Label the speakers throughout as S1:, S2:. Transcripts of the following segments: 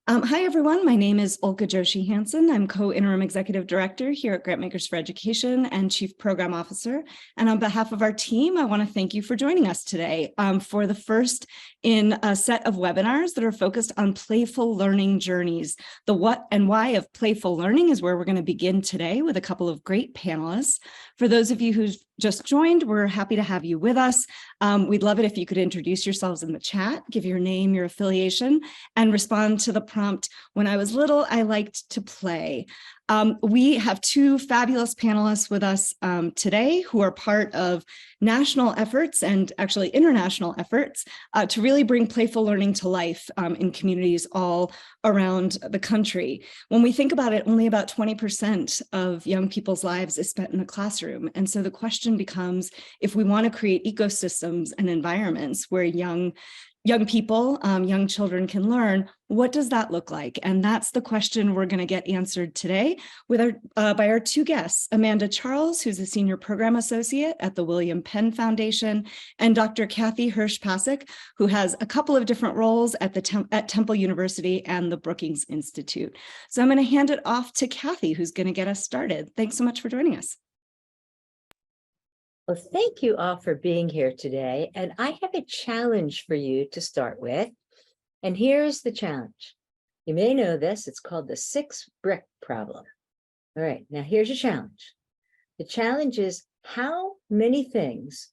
S1: Hi, everyone. My name is Olga Joshi Hansen. I'm co-interim executive director here at Grantmakers for Education and chief program officer. And on behalf of our team, I want to thank you for joining us today for the first in a set of webinars that are focused on playful learning journeys. The what and why of playful learning is where we're going to begin today with a couple of great panelists. For those of you who've just joined, we're happy to have you with us. We'd love it if you could introduce yourselves in the chat, give your name, your affiliation, and respond to the prompt, "When I was little, I liked to play." We have two fabulous panelists with us today who are part of national efforts and actually international efforts to really bring playful learning to life in communities all around the country. When we think about it, only about 20% of young people's lives is spent in the classroom. And so the question becomes, if we want to create ecosystems and environments where young people, young children can learn, what does that look like? And that's the question we're going to get answered today with by our two guests, Amanda Charles, who's a senior program associate at the William Penn Foundation, and Dr. Kathy Hirsch-Pasek, who has a couple of different roles at Temple University and the Brookings Institute. So I'm going to hand it off to Kathy, who's going to get us started. Thanks so much for joining us.
S2: Well, thank you all for being here today. And I have a challenge for you to start with. And here's the challenge. You may know this. It's called the 6-brick problem. All right, now here's your challenge. The challenge is, how many things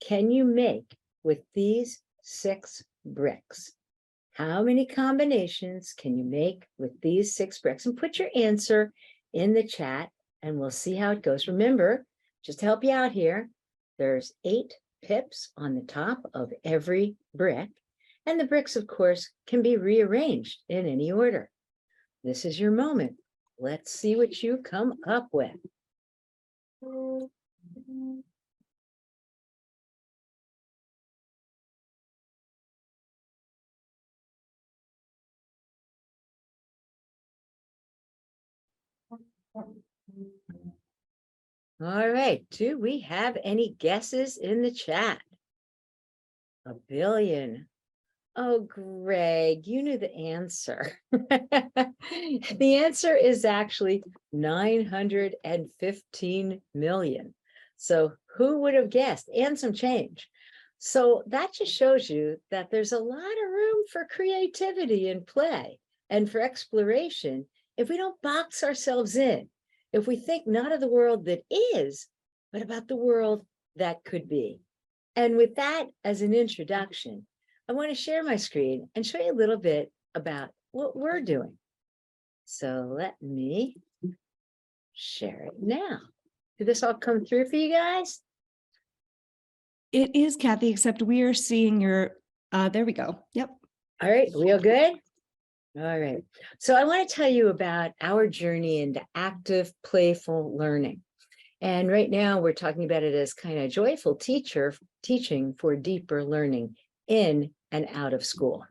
S2: can you make with these 6 bricks? How many combinations can you make with these 6 bricks? And put your answer in the chat and we'll see how it goes. Remember, just to help you out here, there's 8 pips on the top of every brick, and the bricks, of course, can be rearranged in any order. This is your moment. Let's see what you come up with. All right, do we have any guesses in the chat? 1 billion. Oh, Greg, you knew the answer. The answer is actually 915 million. So who would have guessed? And some change. So that just shows you that there's a lot of room for creativity and play and for exploration if we don't box ourselves in. If we think not of the world that is, but about the world that could be. And with that as an introduction, I want to share my screen and show you a little bit about what we're doing. So let me share it now. Did this all come through for you guys?
S1: It is, Kathy, except we are seeing your, there we go. Yep.
S2: All right, real good. All right. So I want to tell you about our journey into active, playful learning. And right now we're talking about it as kind of joyful teaching for deeper learning in and out of school.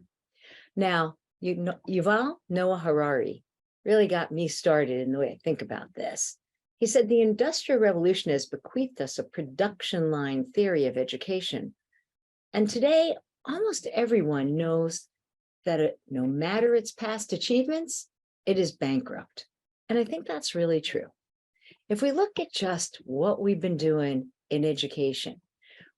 S2: Now, Yuval Noah Harari really got me started in the way I think about this. He said the Industrial Revolution has bequeathed us a production line theory of education. And today, almost everyone knows that no matter its past achievements, it is bankrupt. And I think that's really true. If we look at just what we've been doing in education,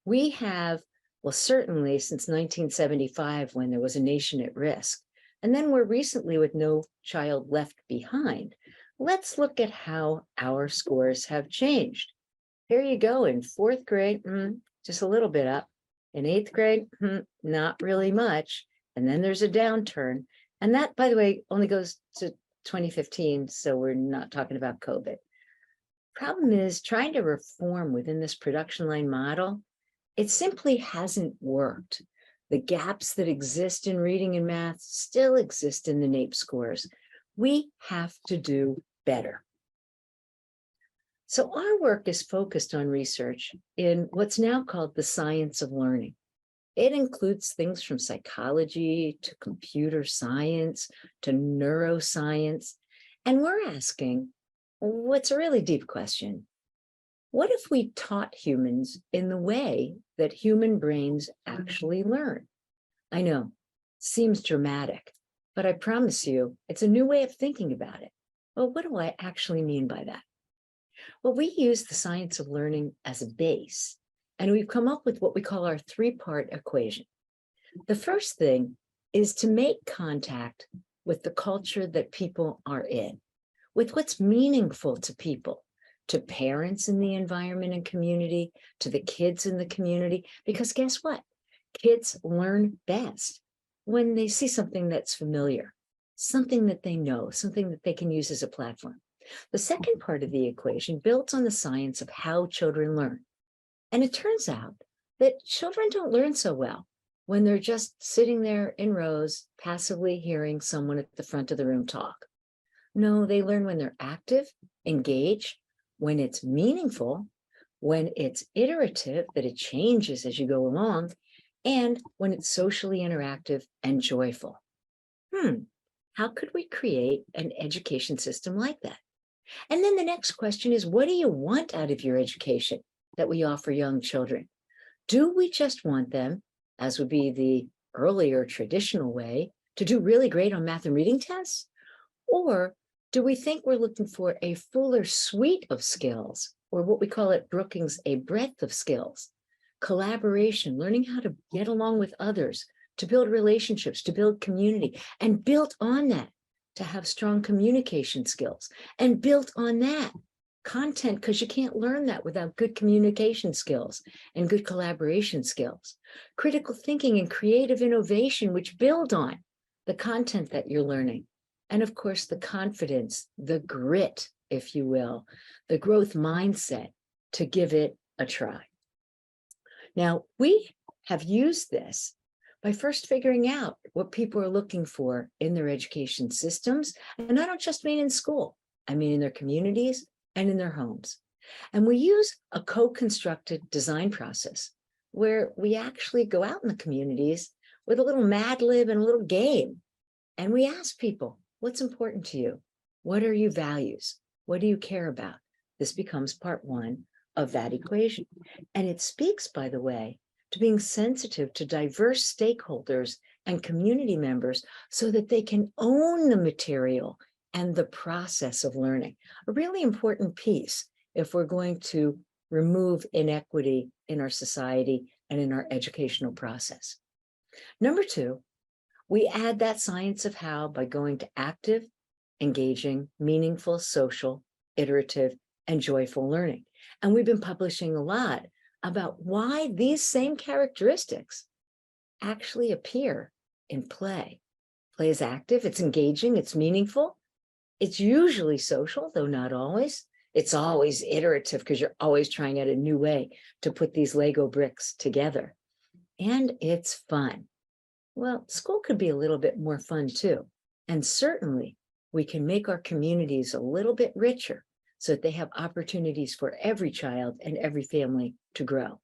S2: we have, well, certainly since 1975, when there was a nation at risk, and then more recently with No Child Left Behind, let's look at how our scores have changed. Here you go in 4th grade, just a little bit up. In 8th grade, not really much. And then there's a downturn. And that, by the way, only goes to 2015. So we're not talking about COVID. Problem is trying to reform within this production line model. It simply hasn't worked. The gaps that exist in reading and math still exist in the NAEP scores. We have to do better. So our work is focused on research in what's now called the science of learning. It includes things from psychology to computer science to neuroscience. And we're asking, what's a really deep question? What if we taught humans in the way that human brains actually learn? I know, seems dramatic, but I promise you, it's a new way of thinking about it. Well, what do I actually mean by that? Well, we use the science of learning as a base, and we've come up with what we call our three-part equation. The first thing is to make contact with the culture that people are in, with what's meaningful to people, to parents in the environment and community, to the kids in the community, because guess what? Kids learn best when they see something that's familiar, something that they know, something that they can use as a platform. The second part of the equation builds on the science of how children learn. And it turns out that children don't learn so well when they're just sitting there in rows, passively hearing someone at the front of the room talk. No, they learn when they're active, engaged, when it's meaningful, when it's iterative, that it changes as you go along, and when it's socially interactive and joyful. How could we create an education system like that? And then the next question is, what do you want out of your education that we offer young children? Do we just want them, as would be the earlier traditional way, to do really great on math and reading tests? Or do we think we're looking for a fuller suite of skills, or what we call at Brookings, a breadth of skills? Collaboration, learning how to get along with others, to build relationships, to build community, and built on that, to have strong communication skills, and built on that, content, because you can't learn that without good communication skills and good collaboration skills, critical thinking and creative innovation, which build on the content that you're learning. And of course, the confidence, the grit, if you will, the growth mindset to give it a try. Now, we have used this by first figuring out what people are looking for in their education systems. And I don't just mean in school, I mean in their communities and in their homes. And we use a co-constructed design process where we actually go out in the communities with a little Mad Lib and a little game. And we ask people, what's important to you? What are your values? What do you care about? This becomes part one of that equation. And it speaks, by the way, to being sensitive to diverse stakeholders and community members so that they can own the material and the process of learning. A really important piece if we're going to remove inequity in our society and in our educational process. Number two, we add that science of how by going to active, engaging, meaningful, social, iterative, and joyful learning. And we've been publishing a lot about why these same characteristics actually appear in play. Play is active, it's engaging, it's meaningful. It's usually social, though not always. It's always iterative because you're always trying out a new way to put these Lego bricks together. And it's fun. Well, school could be a little bit more fun too. And certainly we can make our communities a little bit richer so that they have opportunities for every child and every family to grow.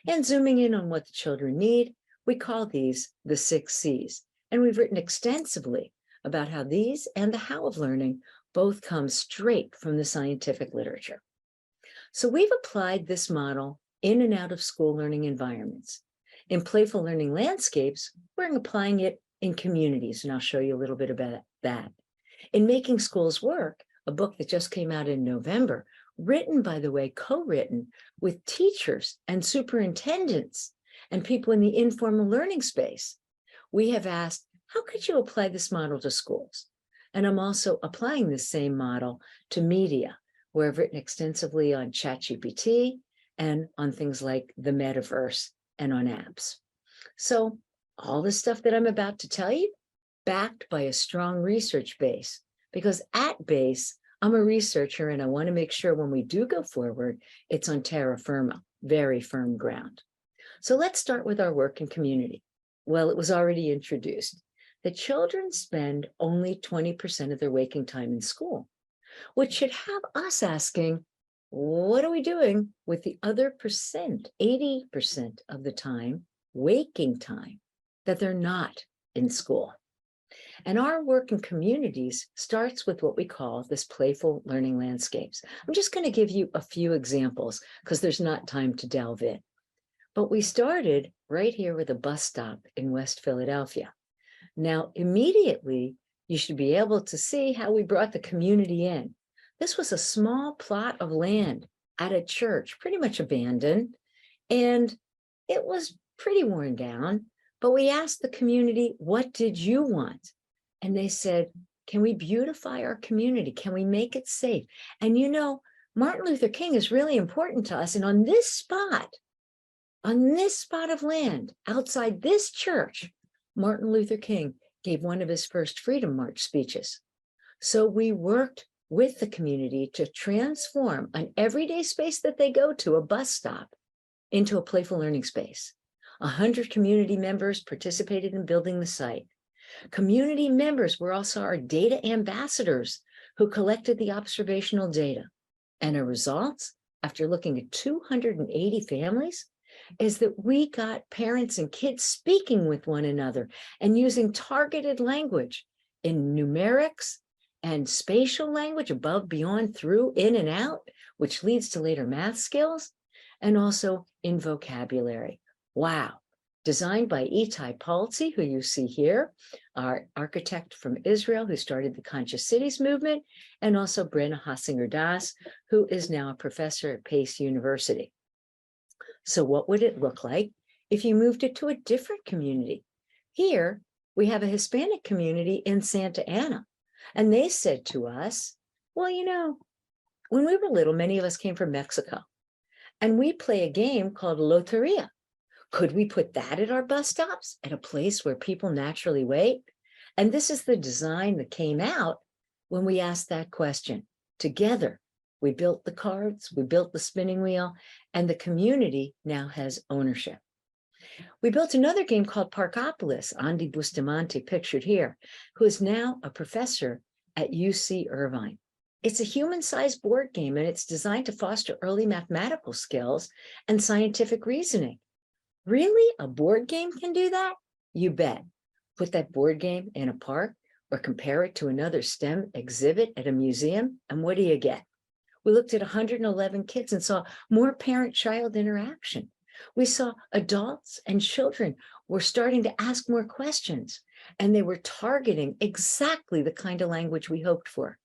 S2: And zooming in on what the children need, we call these the 6 C's. And we've written extensively about how these and the how of learning both come straight from the scientific literature. So we've applied this model in and out of school learning environments. In Playful Learning Landscapes, we're applying it in communities, and I'll show you a little bit about that. In Making Schools Work, a book that just came out in November, written, by the way, co-written with teachers and superintendents and people in the informal learning space, we have asked, how could you apply this model to schools? And I'm also applying this same model to media, where I've written extensively on ChatGPT and on things like the metaverse and on apps. So all the stuff that I'm about to tell you, backed by a strong research base, because at base, I'm a researcher and I want to make sure when we do go forward, it's on terra firma, very firm ground. So let's start with our work in community. Well, it was already introduced. The children spend only 20% of their waking time in school, which should have us asking, what are we doing with the other percent, 80% of the time, waking time, that they're not in school? And our work in communities starts with what we call this playful learning landscapes. I'm just going to give you a few examples because there's not time to delve in. But we started right here with a bus stop in West Philadelphia. Now, immediately, you should be able to see how we brought the community in. This was a small plot of land at a church, pretty much abandoned, and it was pretty worn down. But we asked the community, what did you want? And they said, can we beautify our community? Can we make it safe? And you know, Martin Luther King is really important to us. And on this spot of land outside this church, Martin Luther King gave one of his first Freedom March speeches. So we worked with the community to transform an everyday space that they go to, a bus stop, into a playful learning space. 100 community members participated in building the site. Community members were also our data ambassadors who collected the observational data. And our results, after looking at 280 families, is that we got parents and kids speaking with one another and using targeted language in numerics and spatial language, above, beyond, through, in, and out, which leads to later math skills, and also in vocabulary. Wow. Designed by Itai Paltzi, who you see here, our architect from Israel who started the Conscious Cities movement, and also Brenna Hossinger-Das, who is now a professor at Pace University. So what would it look like if you moved it to a different community? Here, we have a Hispanic community in Santa Ana, and they said to us, well, you know, when we were little, many of us came from Mexico, and we play a game called Loteria. Could we put that at our bus stops, at a place where people naturally wait? And this is the design that came out when we asked that question. Together, we built the cards, we built the spinning wheel, and the community now has ownership. We built another game called Parkopolis, Andy Bustamante, pictured here, who is now a professor at UC Irvine. It's a human-sized board game, and it's designed to foster early mathematical skills and scientific reasoning. Really? A board game can do that? You bet. Put that board game in a park or compare it to another STEM exhibit at a museum, and what do you get? We looked at 111 kids and saw more parent-child interaction. We saw adults and children were starting to ask more questions, and they were targeting exactly the kind of language we hoped for.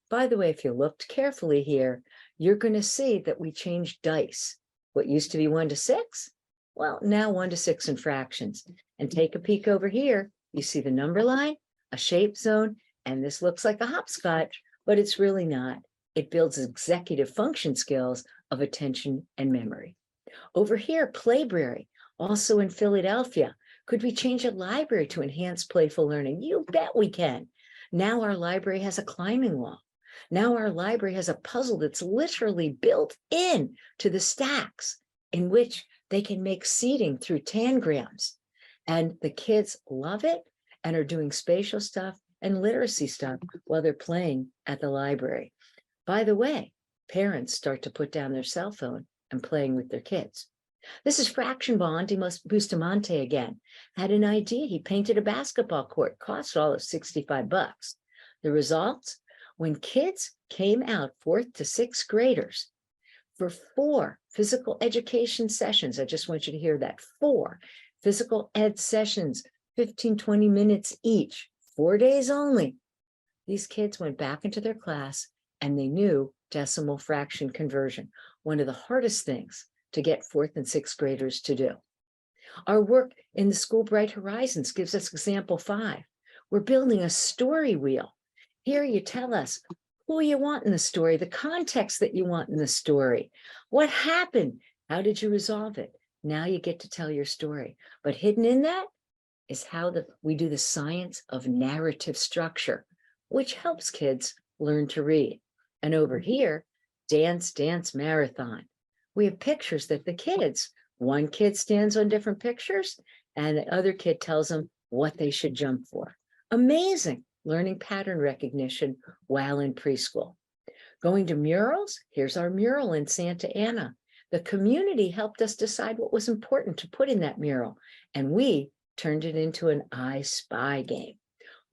S2: By the way, if you looked carefully here, you're going to see that we changed dice. What used to be 1 to 6? Well, now 1 to 6 in fractions. And take a peek over here. You see the number line, a shape zone, and this looks like a hopscotch, but it's really not. It builds executive function skills of attention and memory. Over here, Playbrary, also in Philadelphia. Could we change a library to enhance playful learning? You bet we can. Now our library has a climbing wall. Now our library has a puzzle that's literally built in to the stacks in which they can make seating through tangrams. And the kids love it and are doing spatial stuff and literacy stuff while they're playing at the library. By the way, parents start to put down their cell phone and playing with their kids. This is Fraction Ball. Andy Bustamante again had an idea. He painted a basketball court, cost all of $65. The results? When kids came out, 4th to 6th graders, for 4 physical education sessions, I just want you to hear that, 4 physical ed sessions, 15, 20 minutes each, 4 days only. These kids went back into their class and they knew decimal fraction conversion, one of the hardest things to get 4th and 6th graders to do. Our work in the school Bright Horizons gives us example 5. We're building a story wheel. Here you tell us who you want in the story, the context that you want in the story. What happened? How did you resolve it? Now you get to tell your story. But hidden in that is how we do the science of narrative structure, which helps kids learn to read. And over here, Dance Marathon. We have pictures that the kids, one kid stands on different pictures and the other kid tells them what they should jump for. Amazing. Learning pattern recognition while in preschool. Going to murals, here's our mural in Santa Ana. The community helped us decide what was important to put in that mural, and we turned it into an I Spy game.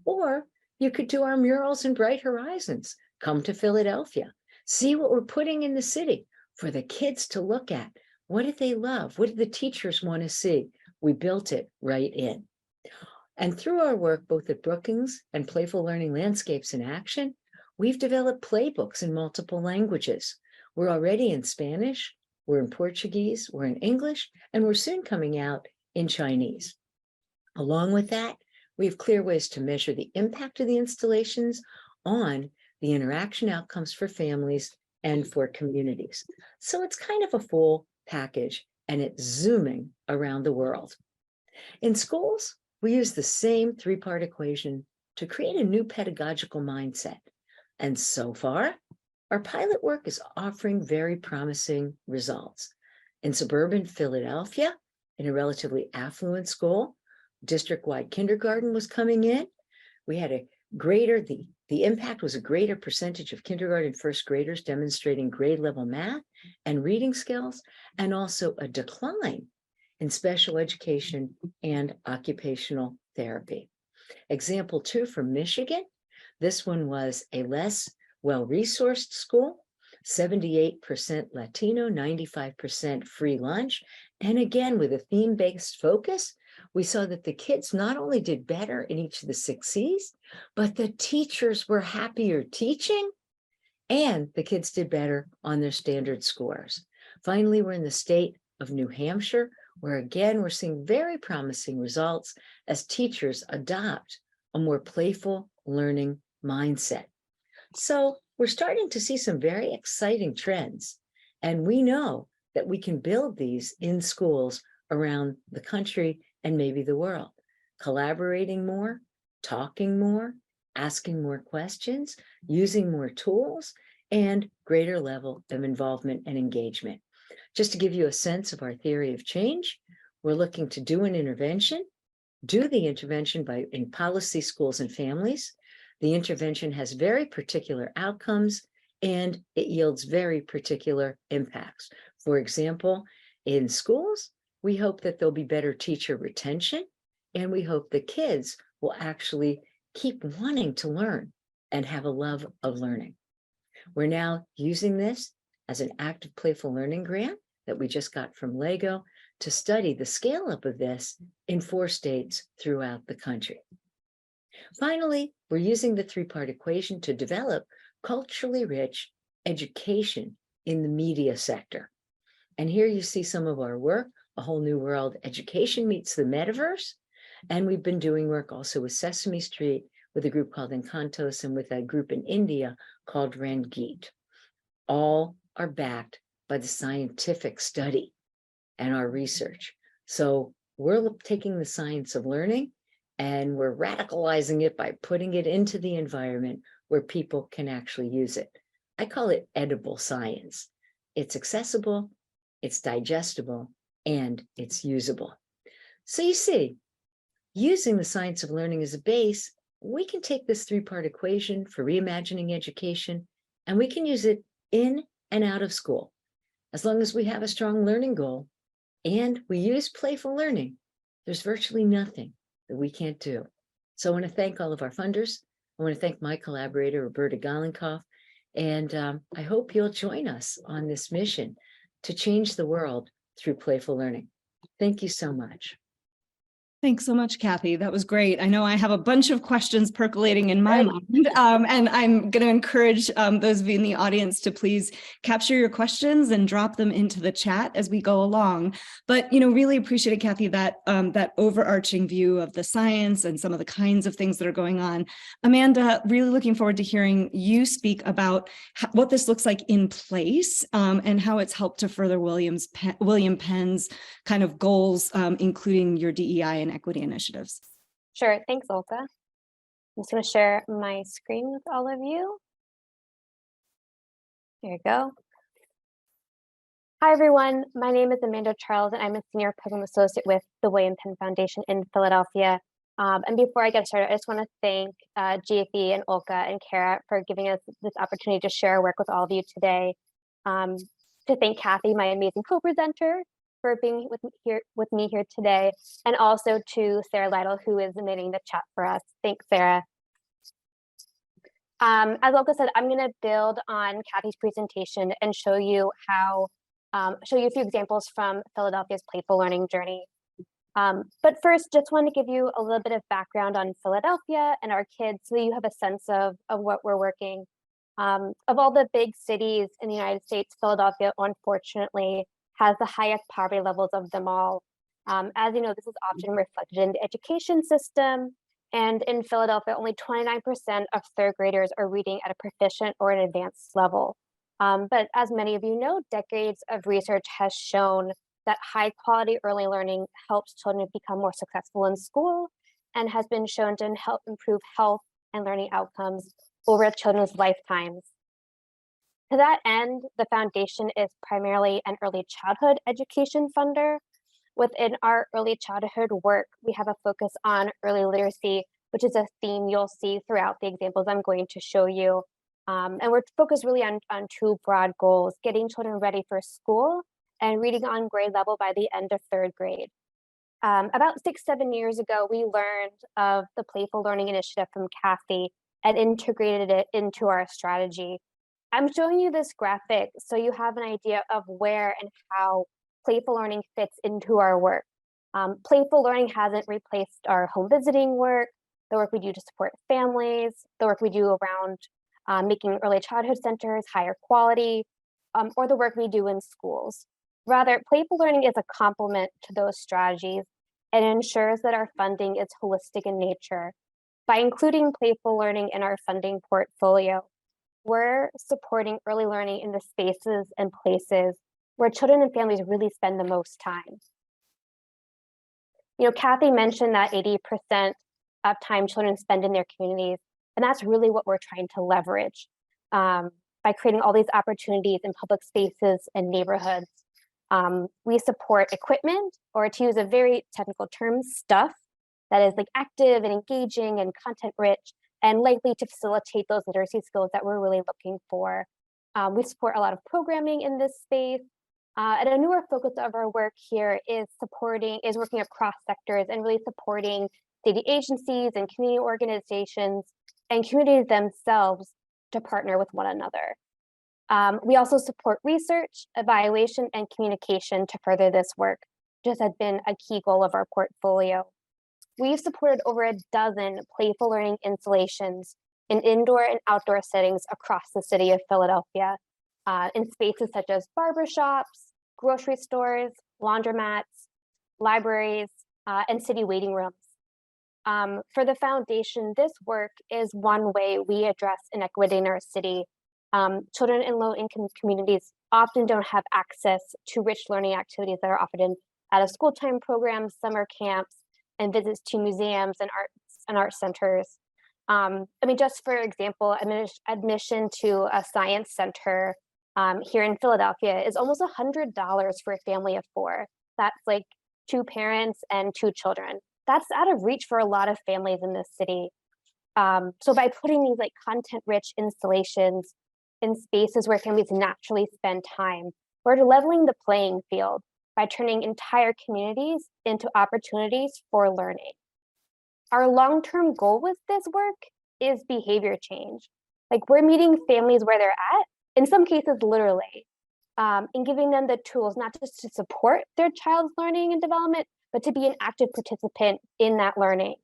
S2: Or you could do our murals in Bright Horizons. Come to Philadelphia. See what we're putting in the city for the kids to look at. What did they love? What did the teachers want to see? We built it right in. And through our work, both at Brookings and Playful Learning Landscapes in Action, we've developed playbooks in multiple languages. We're already in Spanish, we're in Portuguese, we're in English, and we're soon coming out in Chinese. Along with that, we have clear ways to measure the impact of the installations on the interaction outcomes for families and for communities. So it's kind of a full package, and it's zooming around the world. In schools, we use the same three-part equation to create a new pedagogical mindset. And so far, our pilot work is offering very promising results. In suburban Philadelphia, in a relatively affluent school, district-wide kindergarten was coming in. We had a greater, the impact was a greater percentage of kindergarten first graders demonstrating grade level math and reading skills, and also a decline in special education and occupational therapy. Example 2 from Michigan. This one was a less well-resourced school, 78% Latino, 95% free lunch. And again, with a theme-based focus, we saw that the kids not only did better in each of the 6 C's, but the teachers were happier teaching, and the kids did better on their standard scores. Finally, we're in the state of New Hampshire, where again, we're seeing very promising results as teachers adopt a more playful learning mindset. So we're starting to see some very exciting trends, and we know that we can build these in schools around the country and maybe the world, collaborating more, talking more, asking more questions, using more tools, and greater level of involvement and engagement. Just to give you a sense of our theory of change, we're looking to do an intervention, do the intervention in policy, schools, and families. The intervention has very particular outcomes, and it yields very particular impacts. For example, in schools, we hope that there'll be better teacher retention, and we hope the kids will actually keep wanting to learn and have a love of learning. We're now using this as an active playful learning grant that we just got from LEGO to study the scale up of this in 4 states throughout the country. Finally, we're using the 3-part equation to develop culturally rich education in the media sector. And here you see some of our work, A Whole New World Education Meets the Metaverse. And we've been doing work also with Sesame Street, with a group called Encantos, and with a group in India called Rangeet. All are backed by the scientific study and our research. So we're taking the science of learning and we're radicalizing it by putting it into the environment where people can actually use it. I call it edible science. It's accessible, it's digestible, and it's usable. So you see, using the science of learning as a base, we can take this 3-part equation for reimagining education, and we can use it in and out of school. As long as we have a strong learning goal and we use playful learning, there's virtually nothing that we can't do. So I want to thank all of our funders. I want to thank my collaborator, Roberta Golenkoff, and I hope you'll join us on this mission to change the world through playful learning. Thank you so much.
S1: Thanks so much, Kathy. That was great. I know I have a bunch of questions percolating in my mind, and I'm going to encourage those of you in the audience to please capture your questions and drop them into the chat as we go along. But, really appreciated, Kathy, that that overarching view of the science and some of the kinds of things that are going on. Amanda, really looking forward to hearing you speak about what this looks like in place and how it's helped to further William Penn's kind of goals, including your DEI and equity initiatives.
S3: Sure. Thanks, Olga. I'm just going to share my screen with all of you. There you go. Hi, everyone. My name is Amanda Charles, and I'm a senior program associate with the William Penn Foundation in Philadelphia. And before I get started, I just want to thank GFE and Olga and Kara for giving us this opportunity to share our work with all of you today. To thank Kathy, my amazing co-presenter, for being with me here today, and also to Sarah Lytle, who is manning the chat for us. Thanks, Sarah. As Olga said, I'm going to build on Kathy's presentation and show you a few examples from Philadelphia's Playful Learning Journey. But first, just want to give you a little bit of background on Philadelphia and our kids so you have a sense of what we're working. Of all the big cities in the United States, Philadelphia, unfortunately, has the highest poverty levels of them all. As you know, this is often reflected in the education system. And in Philadelphia, only 29% of third graders are reading at a proficient or an advanced level. But as many of you know, decades of research has shown that high quality early learning helps children become more successful in school and has been shown to help improve health and learning outcomes over children's lifetimes. To that end, the foundation is primarily an early childhood education funder. Within our early childhood work, we have a focus on early literacy, which is a theme you'll see throughout the examples I'm going to show you. And we're focused really on two broad goals: getting children ready for school and reading on grade level by the end of third grade. About 6-7 years ago, we learned of the Playful Learning Initiative from Kathy and integrated it into our strategy. I'm showing you this graphic so you have an idea of where and how playful learning fits into our work. Playful learning hasn't replaced our home visiting work, the work we do to support families, the work we do around making early childhood centers higher quality, or the work we do in schools. Rather, playful learning is a complement to those strategies and ensures that our funding is holistic in nature. By including playful learning in our funding portfolio, we're supporting early learning in the spaces and places where children and families really spend the most time. You know, Kathy mentioned that 80% of time children spend in their communities, and that's really what we're trying to leverage by creating all these opportunities in public spaces and neighborhoods. We support equipment, or to use a very technical term, stuff that is like active and engaging and content rich and likely to facilitate those literacy skills that we're really looking for. We support a lot of programming in this space. And a newer focus of our work here is working across sectors and really supporting city agencies and community organizations and communities themselves to partner with one another. We also support research, evaluation, and communication to further this work, which has been a key goal of our portfolio. We've supported over a dozen playful learning installations in indoor and outdoor settings across the city of Philadelphia, in spaces such as barbershops, grocery stores, laundromats, libraries, and city waiting rooms. For the foundation, this work is one way we address inequity in our city. Children in low-income communities often don't have access to rich learning activities that are offered in out-of-school time programs, summer camps, and visits to museums and art centers. I mean, just for example, admission to a science center here in Philadelphia is almost $100 for a family of 4. That's like 2 parents and 2 children. That's out of reach for a lot of families in this city. So by putting these like content-rich installations in spaces where families naturally spend time, we're leveling the playing field by turning entire communities into opportunities for learning. Our long-term goal with this work is behavior change. Like, we're meeting families where they're at, in some cases literally, and giving them the tools not just to support their child's learning and development, but to be an active participant in that learning.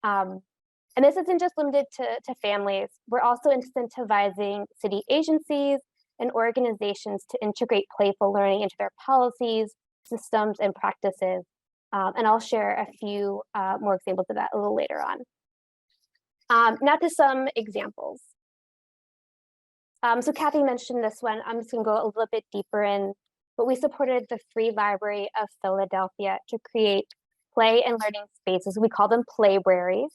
S3: And this isn't just limited to families. We're also incentivizing city agencies and organizations to integrate playful learning into their policies, systems, and practices. And I'll share a few more examples of that a little later on. Now to some examples. So Kathy mentioned this one. I'm just gonna go a little bit deeper in, but we supported the Free Library of Philadelphia to create play and learning spaces. We call them playbraries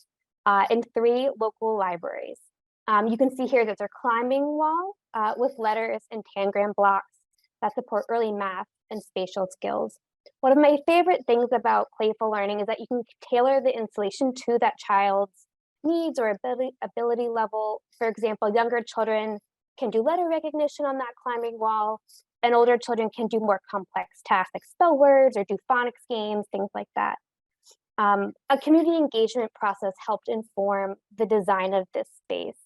S3: in 3 local libraries. You can see here that there's a climbing wall with letters and tangram blocks that support early math and spatial skills. One of my favorite things about playful learning is that you can tailor the installation to that child's needs or ability level. For example, younger children can do letter recognition on that climbing wall, and older children can do more complex tasks like spell words or do phonics games, things like that. A community engagement process helped inform the design of this space.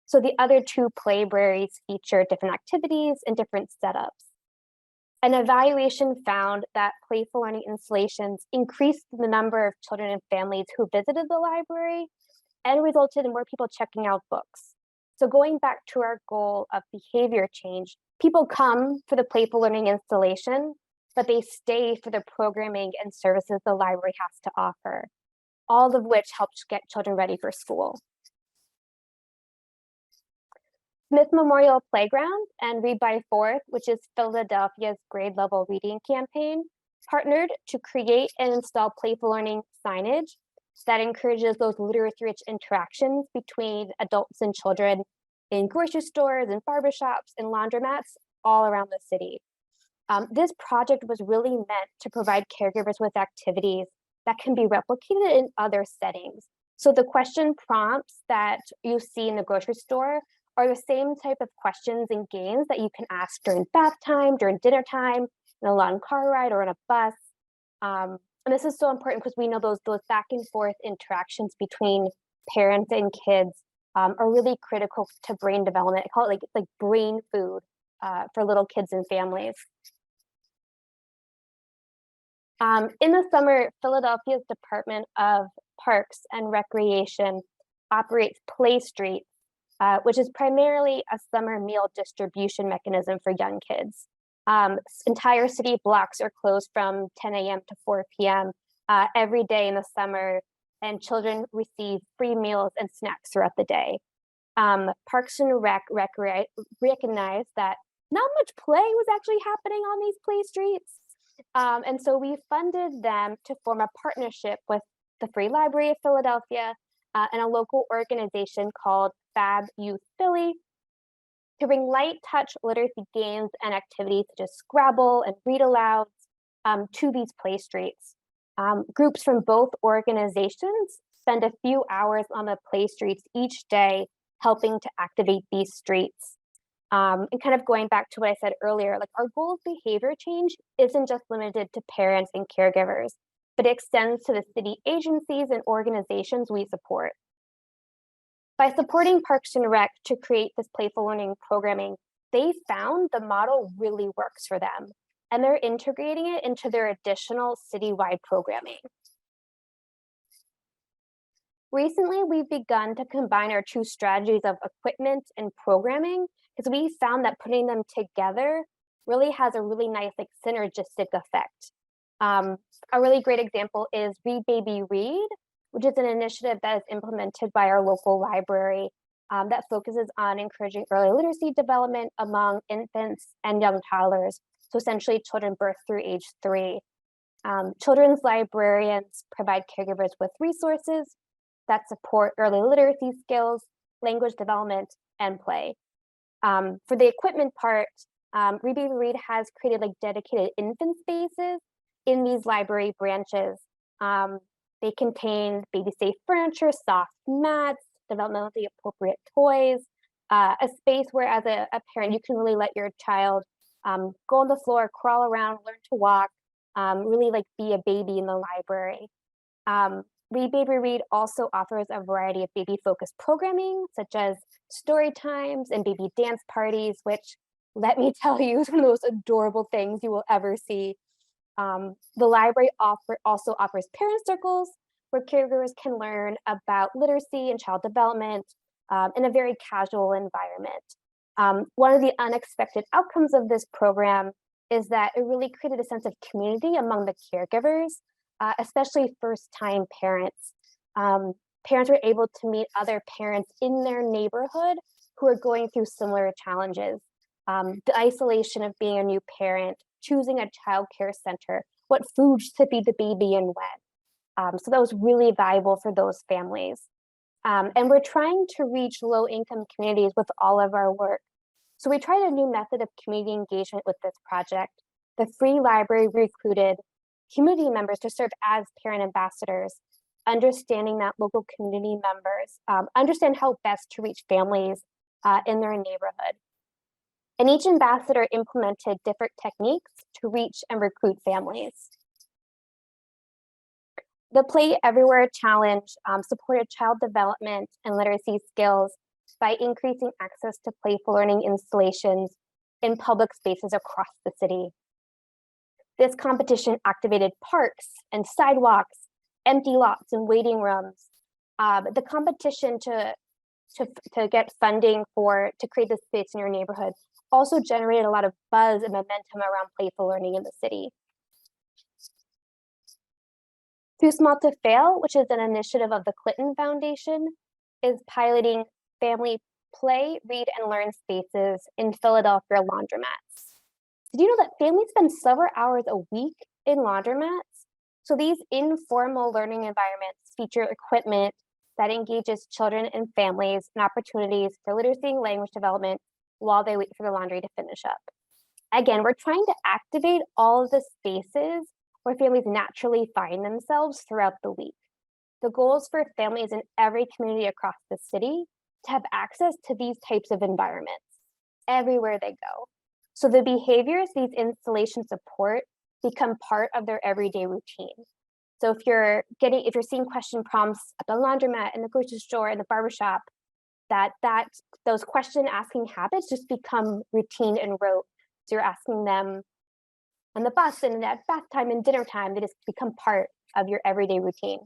S3: So the other 2 playbraries feature different activities and different setups. An evaluation found that playful learning installations increased the number of children and families who visited the library and resulted in more people checking out books. So going back to our goal of behavior change, people come for the playful learning installation, but they stay for the programming and services the library has to offer, all of which helps get children ready for school. Smith Memorial Playground and Read by Fourth, which is Philadelphia's grade level reading campaign, partnered to create and install playful learning signage that encourages those literacy-rich interactions between adults and children in grocery stores and barbershops and laundromats all around the city. This project was really meant to provide caregivers with activities that can be replicated in other settings. So the question prompts that you see in the grocery store are the same type of questions and games that you can ask during bath time, during dinner time, in a long car ride or on a bus. And this is so important because we know those back and forth interactions between parents and kids are really critical to brain development. I call it like brain food for little kids and families. In the summer, Philadelphia's Department of Parks and Recreation operates Play Streets, which is primarily a summer meal distribution mechanism for young kids. Entire city blocks are closed from 10 a.m. to 4 p.m. Every day in the summer, and children receive free meals and snacks throughout the day. Parks and Rec recognized that not much play was actually happening on these play streets. And so we funded them to form a partnership with the Free Library of Philadelphia and a local organization called Fab Youth Philly to bring light touch literacy games and activities such as Scrabble and read alouds to these play streets. Groups from both organizations spend a few hours on the play streets each day, helping to activate these streets. And kind of going back to what I said earlier, like our goal of behavior change isn't just limited to parents and caregivers, but it extends to the city agencies and organizations we support. By supporting Parks and Rec to create this playful learning programming, they found the model really works for them, and they're integrating it into their additional citywide programming. Recently, we've begun to combine our two strategies of equipment and programming because we found that putting them together really has a really nice like synergistic effect. A really great example is Read Baby Read, which is an initiative that is implemented by our local library that focuses on encouraging early literacy development among infants and young toddlers, so essentially children birth through age 3. Children's librarians provide caregivers with resources that support early literacy skills, language development, and play. For the equipment part, Read Baby Read has created like dedicated infant spaces in these library branches. They contain baby-safe furniture, soft mats, developmentally appropriate toys, a space where as a parent, you can really let your child go on the floor, crawl around, learn to walk, really like be a baby in the library. Read Baby Read also offers a variety of baby-focused programming, such as story times and baby dance parties, which, let me tell you, is one of the most adorable things you will ever see. The library also offers parent circles where caregivers can learn about literacy and child development in a very casual environment. One of the unexpected outcomes of this program is that it really created a sense of community among the caregivers, especially first-time parents. Parents were able to meet other parents in their neighborhood who are going through similar challenges. The isolation of being a new parent, choosing a childcare center, what foods to feed the baby and when. So that was really valuable for those families. And we're trying to reach low-income communities with all of our work. So we tried a new method of community engagement with this project. The Free Library recruited community members to serve as parent ambassadors, understanding that local community members understand how best to reach families in their neighborhood. And each ambassador implemented different techniques to reach and recruit families. The Play Everywhere Challenge supported child development and literacy skills by increasing access to playful learning installations in public spaces across the city. This competition activated parks and sidewalks, empty lots and waiting rooms. The competition to get funding to create this space in your neighborhood also generated a lot of buzz and momentum around playful learning in the city. Too Small to Fail, which is an initiative of the Clinton Foundation, is piloting family play, read, and learn spaces in Philadelphia laundromats. Did you know that families spend several hours a week in laundromats? So these informal learning environments feature equipment that engages children and families and opportunities for literacy and language development while they wait for the laundry to finish up. Again, we're trying to activate all of the spaces where families naturally find themselves throughout the week. The goal is for families in every community across the city to have access to these types of environments everywhere they go. So the behaviors these installations support become part of their everyday routine. So if you're seeing question prompts at the laundromat, in the grocery store, in the barbershop, those question asking habits just become routine and rote. So you're asking them on the bus and at bath time and dinner time, they just become part of your everyday routine.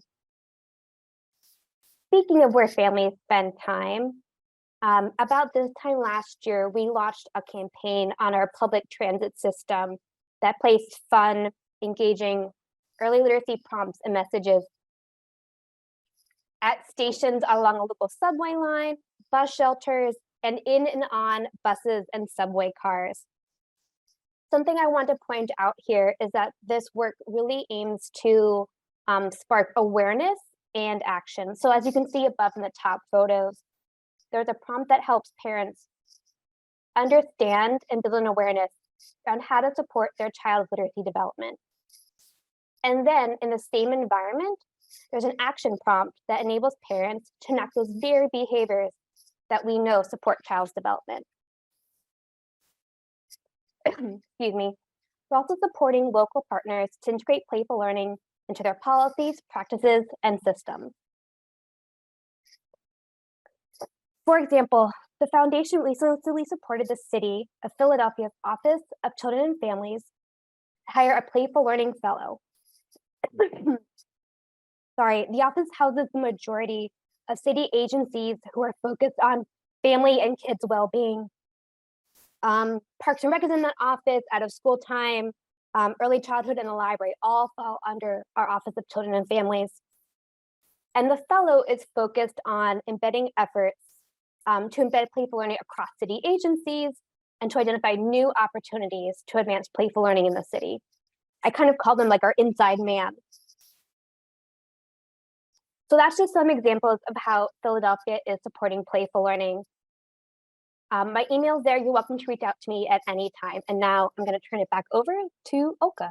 S3: Speaking of where families spend time, about this time last year, we launched a campaign on our public transit system that placed fun, engaging early literacy prompts and messages at stations along a local subway line, bus shelters, and in and on buses and subway cars. Something I want to point out here is that this work really aims to spark awareness and action. So as you can see above in the top photos, there's a prompt that helps parents understand and build an awareness on how to support their child's literacy development. And then in the same environment, there's an action prompt that enables parents to enact those very behaviors that we know support child's development. Excuse me. We're also supporting local partners to integrate playful learning into their policies, practices, and systems. For example, the foundation recently supported the City of Philadelphia's Office of Children and Families to hire a playful learning fellow. Sorry, the office houses the majority of city agencies who are focused on family and kids' well-being. Parks and Rec is in that office, out of school time, early childhood, and the library all fall under our Office of Children and Families. And the fellow is focused on embedding efforts to embed playful learning across city agencies and to identify new opportunities to advance playful learning in the city. I kind of call them like our inside man. So that's just some examples of how Philadelphia is supporting playful learning. My email's there. You're welcome to reach out to me at any time. And now I'm going to turn it back over to Olka.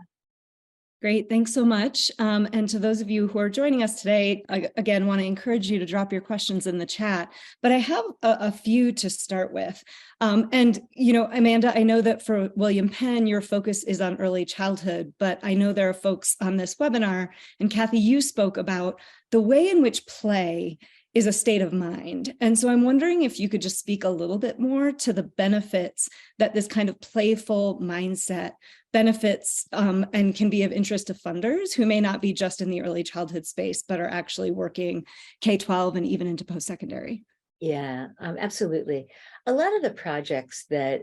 S1: Great, thanks so much. And to those of you who are joining us today, I, again, want to encourage you to drop your questions in the chat, but I have a few to start with. And, you know, Amanda, I know that for William Penn, your focus is on early childhood, but I know there are folks on this webinar, and Kathy, you spoke about the way in which play is a state of mind. And so I'm wondering if you could just speak a little bit more to the benefits that this kind of playful mindset benefits and can be of interest to funders who may not be just in the early childhood space, but are actually working K-12 and even into post-secondary.
S2: Yeah, absolutely. A lot of the projects that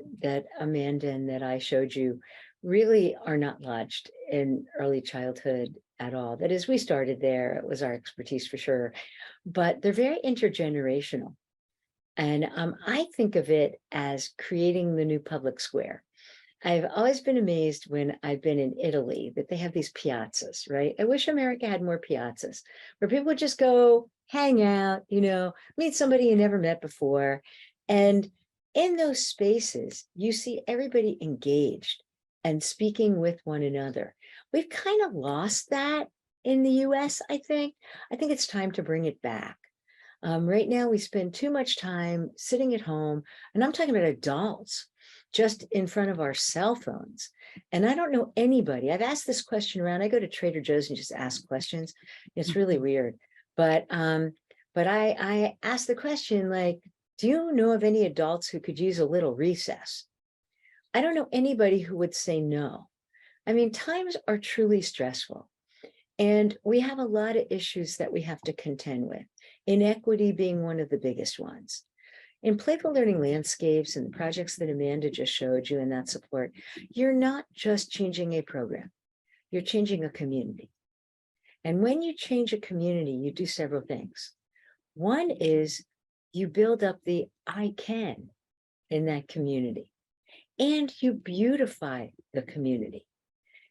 S2: Amanda and that I showed you really are not lodged in early childhood at all. That is, we started there. It was our expertise for sure, but they're very intergenerational. And I think of it as creating the new public square. I've always been amazed when I've been in Italy that they have these piazzas, right? I wish America had more piazzas where people would just go hang out, you know, meet somebody you never met before. And in those spaces, you see everybody engaged and speaking with one another. We've kind of lost that in the US, I think. I think it's time to bring it back. Right now, we spend too much time sitting at home, and I'm talking about adults, just in front of our cell phones. And I don't know anybody. I've asked this question around. I go to Trader Joe's and just ask questions. It's really weird. But I asked the question, like, do you know of any adults who could use a little recess? I don't know anybody who would say no. I mean, times are truly stressful, and we have a lot of issues that we have to contend with, inequity being one of the biggest ones. In playful learning landscapes and the projects that Amanda just showed you in that support, you're not just changing a program, you're changing a community. And when you change a community, you do several things. One is you build up the I can in that community, and you beautify the community.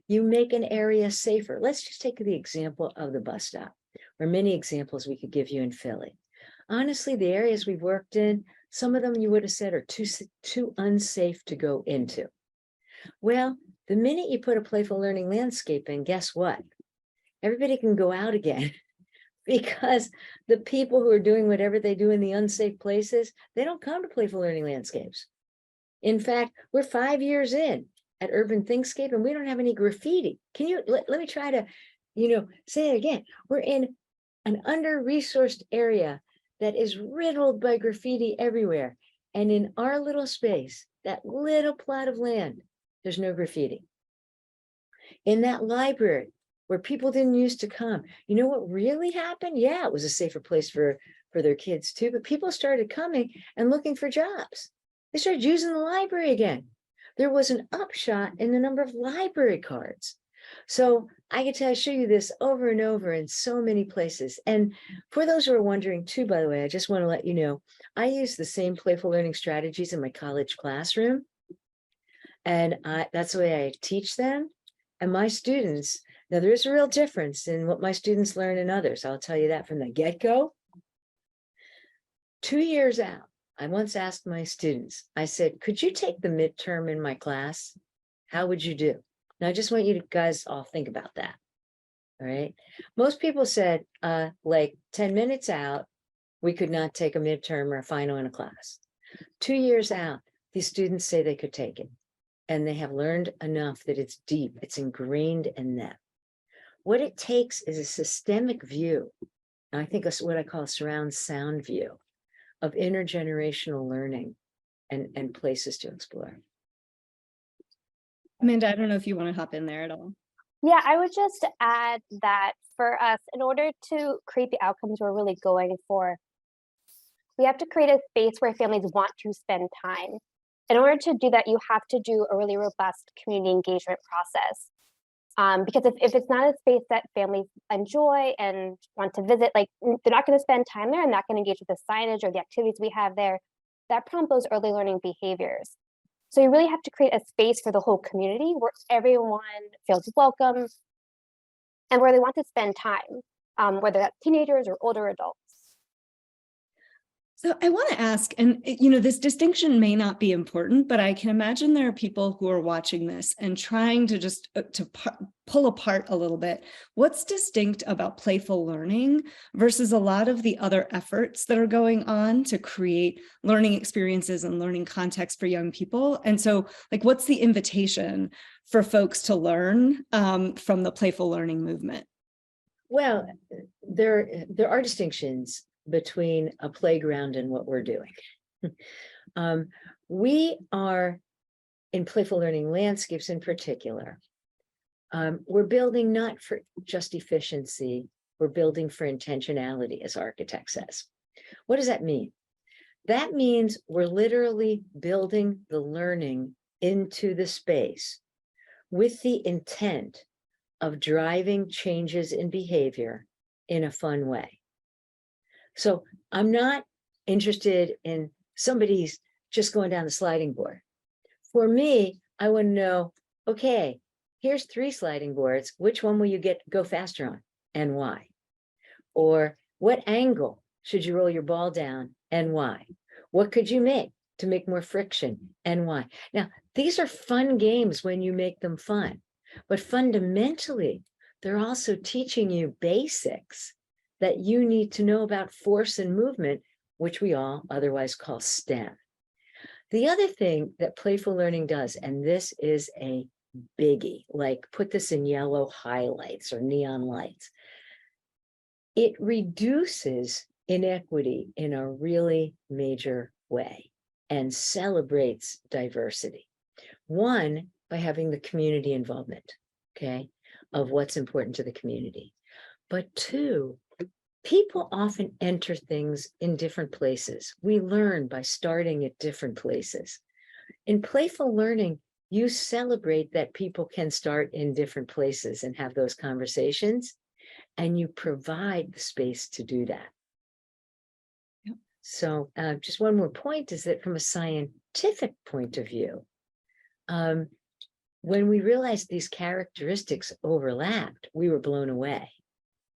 S2: You make an area safer. Let's just take the example of the bus stop, or many examples we could give you in Philly. Honestly, the areas we've worked in, some of them you would have said are too unsafe to go into. Well, the minute you put a playful learning landscape in, guess what? Everybody can go out again because the people who are doing whatever they do in the unsafe places, they don't come to playful learning landscapes. In fact, we're 5 years in at Urban Thinkscape and we don't have any graffiti. Can you, let me try to, say it again. We're in an under-resourced area that is riddled by graffiti everywhere. And in our little space, that little plot of land, there's no graffiti. In that library where people didn't used to come, you know what really happened? Yeah, it was a safer place for their kids too, but people started coming and looking for jobs. They started using the library again. There was an upshot in the number of library cards. So I could show you this over and over in so many places. And for those who are wondering too, by the way, I just want to let you know, I use the same playful learning strategies in my college classroom. And that's the way I teach them. And my students, now there's a real difference in what my students learn and others. I'll tell you that from the get-go. 2 years out, I once asked my students, I said, could you take the midterm in my class? How would you do? Now, I just want you to guys all think about that. All right. Most people said, like 10 minutes out, we could not take a midterm or a final in a class. 2 years out, these students say they could take it. And they have learned enough that it's deep, it's ingrained in them. What it takes is a systemic view. And I think that's what I call a surround sound view of intergenerational learning and places to explore.
S1: Amanda, I don't know if you want to hop in there at all.
S3: Yeah, I would just add that for us, in order to create the outcomes we're really going for, we have to create a space where families want to spend time. In order to do that, you have to do a really robust community engagement process. Because if it's not a space that families enjoy and want to visit, like they're not going to spend time there and not going to engage with the signage or the activities we have there, that prompts those early learning behaviors. So you really have to create a space for the whole community where everyone feels welcome and where they want to spend time, whether that's teenagers or older adults.
S1: So I want to ask, and this distinction may not be important, but I can imagine there are people who are watching this and trying to just pull apart a little bit. What's distinct about playful learning versus a lot of the other efforts that are going on to create learning experiences and learning context for young people? And so, what's the invitation for folks to learn from the playful learning movement?
S2: Well, there are distinctions between a playground and what we're doing. We are in playful learning landscapes in particular. We're building not for just efficiency, we're building for intentionality, as our architect says. What does that mean? That means we're literally building the learning into the space with the intent of driving changes in behavior in a fun way. So I'm not interested in somebody's just going down the sliding board. For me, I want to know, okay, here's 3 sliding boards. Which one will you go faster on and why? Or what angle should you roll your ball down and why? What could you make to make more friction and why? Now, these are fun games when you make them fun, but fundamentally, they're also teaching you basics that you need to know about force and movement, which we all otherwise call STEM. The other thing that playful learning does, and this is a biggie, like put this in yellow highlights or neon lights, it reduces inequity in a really major way and celebrates diversity. One, by having the community involvement, okay, of what's important to the community. But two, people often enter things in different places. We learn by starting at different places. In playful learning, you celebrate that people can start in different places and have those conversations, and you provide the space to do that.
S1: Yep.
S2: So just one more point is that from a scientific point of view, when we realized these characteristics overlapped, we were blown away,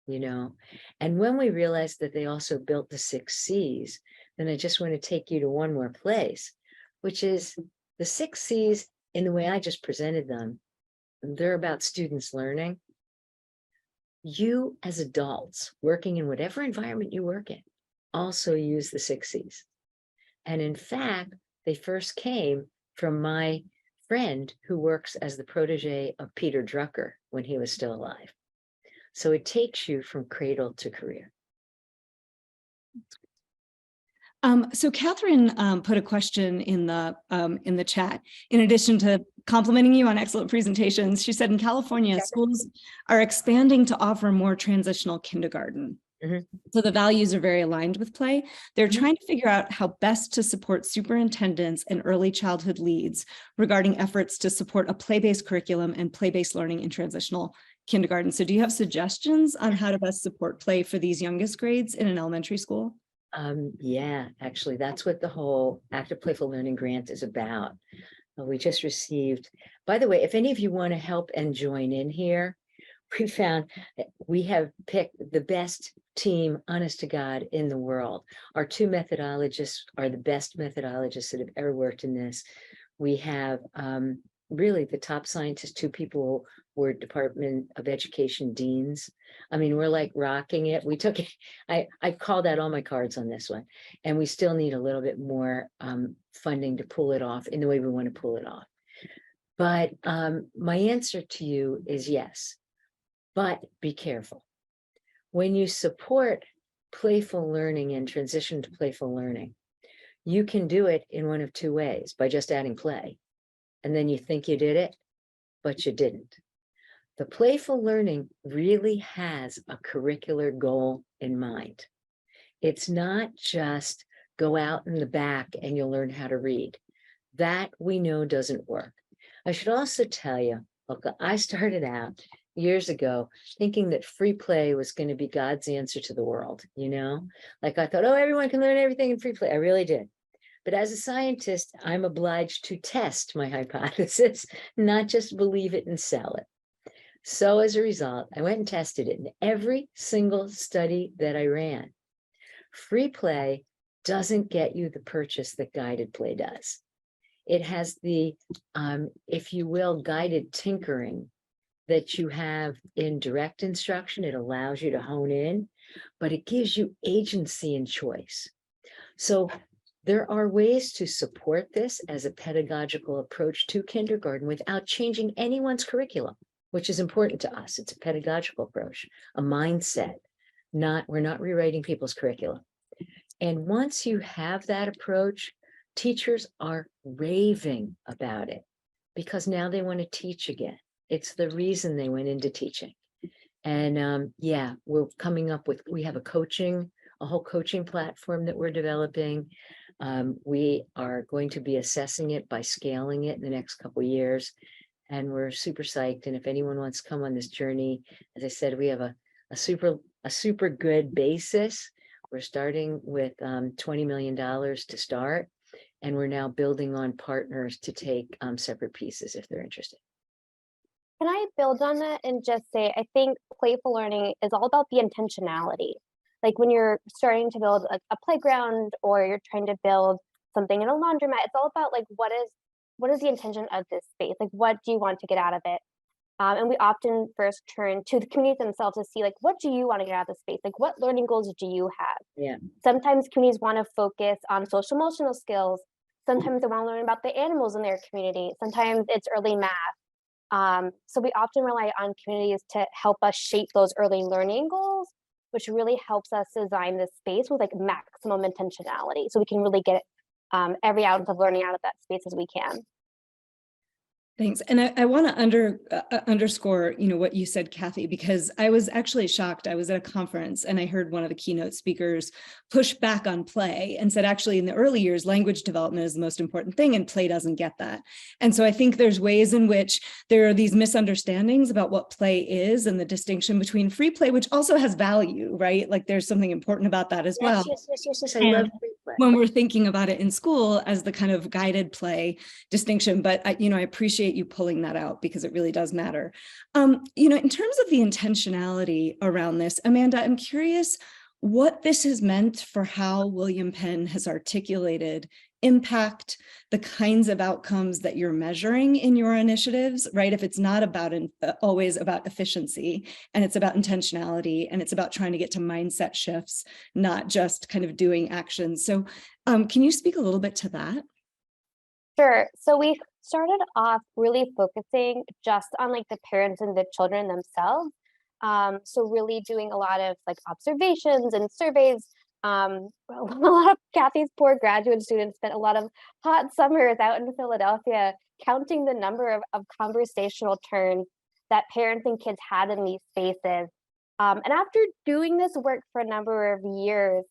S2: you know. And when we realized that they also built the 6 C's, then I just want to take you to one more place, which is the 6 C's in the way I just presented them. They're about students learning. You as adults working in whatever environment you work in also use the 6 C's. And in fact, they first came from my friend who works as the protege of Peter Drucker when he was still alive. So it takes you from cradle to career.
S1: So Catherine put a question in the chat. In addition to complimenting you on excellent presentations, she said in California, schools are expanding to offer more transitional kindergarten. So the values are very aligned with play. They're trying to figure out how best to support superintendents and early childhood leads regarding efforts to support a play-based curriculum and play-based learning in transitional kindergarten. So do you have suggestions on how to best support play for these youngest grades in an elementary school?
S2: Yeah, actually, that's what the whole Active Playful Learning Grant is about. We just received, by the way, if any of you want to help and join in here, we found that we have picked the best team, honest to God, in the world. Our 2 methodologists are the best methodologists that have ever worked in this. We have really the top scientists. 2 people were Department of Education deans. I mean, we're like rocking it. We took it. I called out all my cards on this one, and we still need a little bit more funding to pull it off in the way we want to pull it off. But my answer to you is yes, but be careful. When you support playful learning and transition to playful learning, you can do it in one of 2 ways, by just adding play. And then you think you did it, but you didn't. The playful learning really has a curricular goal in mind. It's not just go out in the back and you'll learn how to read. That we know doesn't work. I should also tell you, look, I started out years ago thinking that free play was going to be God's answer to the world, you know? Like I thought, oh, everyone can learn everything in free play. I really did. But as a scientist, I'm obliged to test my hypothesis, not just believe it and sell it. So as a result, I went and tested it in every single study that I ran. Free play doesn't get you the purchase that guided play does. It has the, if you will, guided tinkering that you have in direct instruction. It allows you to hone in, but it gives you agency and choice. So there are ways to support this as a pedagogical approach to kindergarten without changing anyone's curriculum, which is important to us. It's a pedagogical approach, a mindset. We're not rewriting people's curriculum. And once you have that approach, teachers are raving about it because now they want to teach again. It's the reason they went into teaching. And yeah, we're coming up with, we have a whole coaching platform that we're developing. We are going to be assessing it by scaling it in the next couple of years. And we're super psyched. And if anyone wants to come on this journey, as I said, we have a super good basis. We're starting with $20 million to start. And we're now building on partners to take separate pieces if they're interested.
S3: Can I build on that and just say, I think playful learning is all about the intentionality. Like when you're starting to build a playground or you're trying to build something in a laundromat, it's all about like, what is the intention of this space? Like, what do you want to get out of it? And we often first turn to the communities themselves to see like, what do you want to get out of the space? Like, what learning goals do you have?
S2: Yeah.
S3: Sometimes communities want to focus on social emotional skills. Sometimes they want to learn about the animals in their community. Sometimes it's early math. So we often rely on communities to help us shape those early learning goals, which really helps us design this space with like maximum intentionality. So we can really get every ounce of learning out of that space as we can.
S1: Thanks. And I want to underscore, what you said, Kathy, because I was actually shocked. I was at a conference and I heard one of the keynote speakers push back on play and said, actually, in the early years, language development is the most important thing, and play doesn't get that. And so I think there's ways in which there are these misunderstandings about what play is and the distinction between free play, which also has value, right? Like there's something important about that as well.
S2: Yes. I love free play.
S1: When we're thinking about it in school as the kind of guided play distinction, but I appreciate you pulling that out because it really does matter. In terms of the intentionality around this, Amanda, I'm curious what this has meant for how William Penn has articulated impact, the kinds of outcomes that you're measuring in your initiatives, right? If it's not always about efficiency, and it's about intentionality, and it's about trying to get to mindset shifts, not just kind of doing actions. So can you speak a little bit to that?
S3: Sure. So we started off really focusing just on like the parents and the children themselves. So really doing a lot of like observations and surveys. A lot of Kathy's poor graduate students spent a lot of hot summers out in Philadelphia counting the number of conversational turns that parents and kids had in these spaces. And after doing this work for a number of years,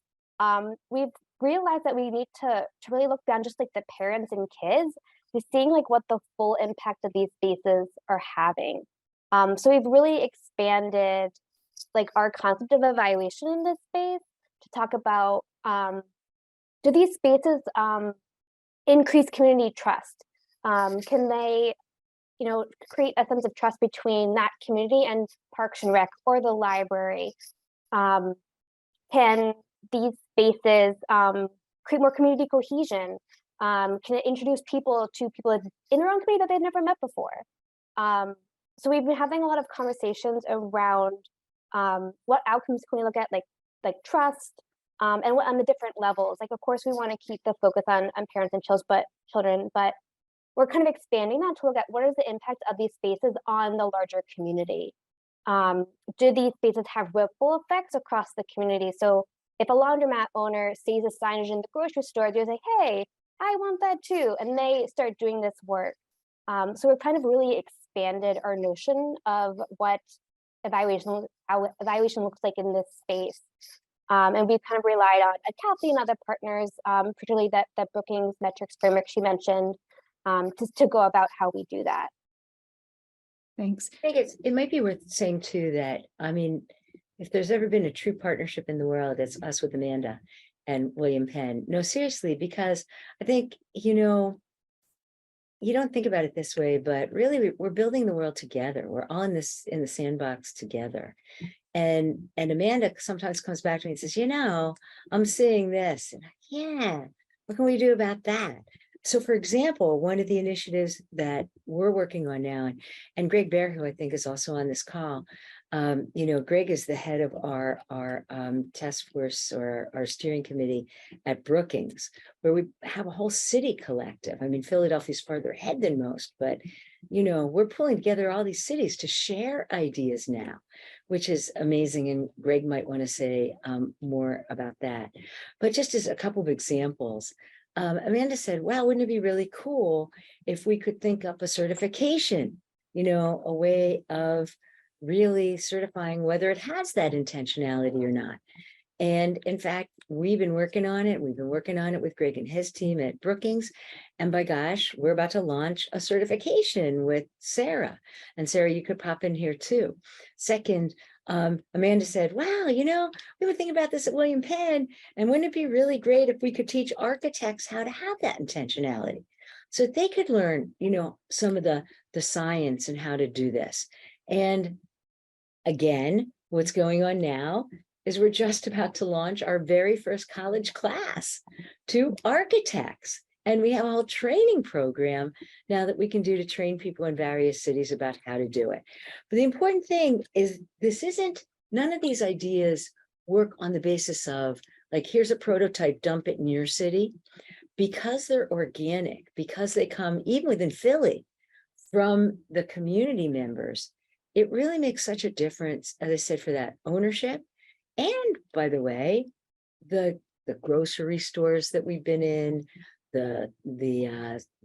S3: we've realized that we need to really look beyond just like the parents and kids to seeing like what the full impact of these spaces are having. So we've really expanded like our concept of evaluation in this space to talk about, do these spaces increase community trust? Can they, create a sense of trust between that community and Parks and Rec or the library? Can these spaces create more community cohesion? Can it introduce people to people in their own community that they've never met before? So we've been having a lot of conversations around what outcomes can we look at, like trust, and what on the different levels. Like, of course, we want to keep the focus on parents and children, but we're kind of expanding that to look at what is the impact of these spaces on the larger community. Do these spaces have ripple effects across the community? So if a laundromat owner sees a signage in the grocery store, they're like, hey, I want that too. And they start doing this work. So we've kind of really expanded our notion of what how evaluation looks like in this space. And we've kind of relied on Kathy and other partners, particularly that Brookings metrics framework she mentioned, to go about how we do that.
S1: Thanks.
S2: I think it might be worth saying too that, if there's ever been a true partnership in the world, it's us with Amanda and William Penn. No, seriously, because I think, you don't think about it this way, but really we're building the world together. We're all in the sandbox together. And Amanda sometimes comes back to me and says, I'm seeing this. And yeah, what can we do about that? So for example, one of the initiatives that we're working on now, and Greg Bear, who I think is also on this call, Greg is the head of our task force or our steering committee at Brookings, where we have a whole city collective. Philadelphia's farther ahead than most, but we're pulling together all these cities to share ideas now, which is amazing. And Greg might want to say more about that. But just as a couple of examples, Amanda said, wow, wouldn't it be really cool if we could think up a certification, a way of really certifying whether it has that intentionality or not. And in fact, we've been working on it. We've been working on it with Greg and his team at Brookings. And by gosh, we're about to launch a certification with Sarah. And Sarah, you could pop in here too. Second, Amanda said, wow, we were thinking about this at William Penn, and wouldn't it be really great if we could teach architects how to have that intentionality so they could learn, some of the science and how to do this. And again, what's going on now is we're just about to launch our very first college class to architects. And we have a whole training program now that we can do to train people in various cities about how to do it. But the important thing is none of these ideas work on the basis of like, here's a prototype, dump it in your city. Because they're organic, because they come even within Philly from the community members, it really makes such a difference, as I said, for that ownership. And by the way, the grocery stores that we've been in, the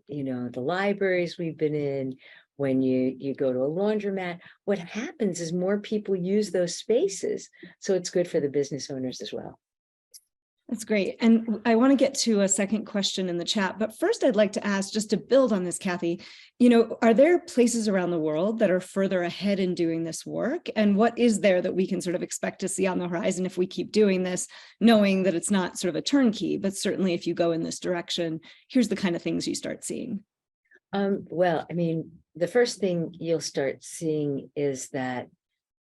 S2: the libraries we've been in, when you go to a laundromat, what happens is more people use those spaces. So it's good for the business owners as well.
S1: That's great. And I want to get to a second question in the chat, but first I'd like to ask, just to build on this, Kathy, are there places around the world that are further ahead in doing this work? And what is there that we can sort of expect to see on the horizon if we keep doing this, knowing that it's not sort of a turnkey, but certainly if you go in this direction, here's the kind of things you start seeing.
S2: Well, I mean, the first thing you'll start seeing is that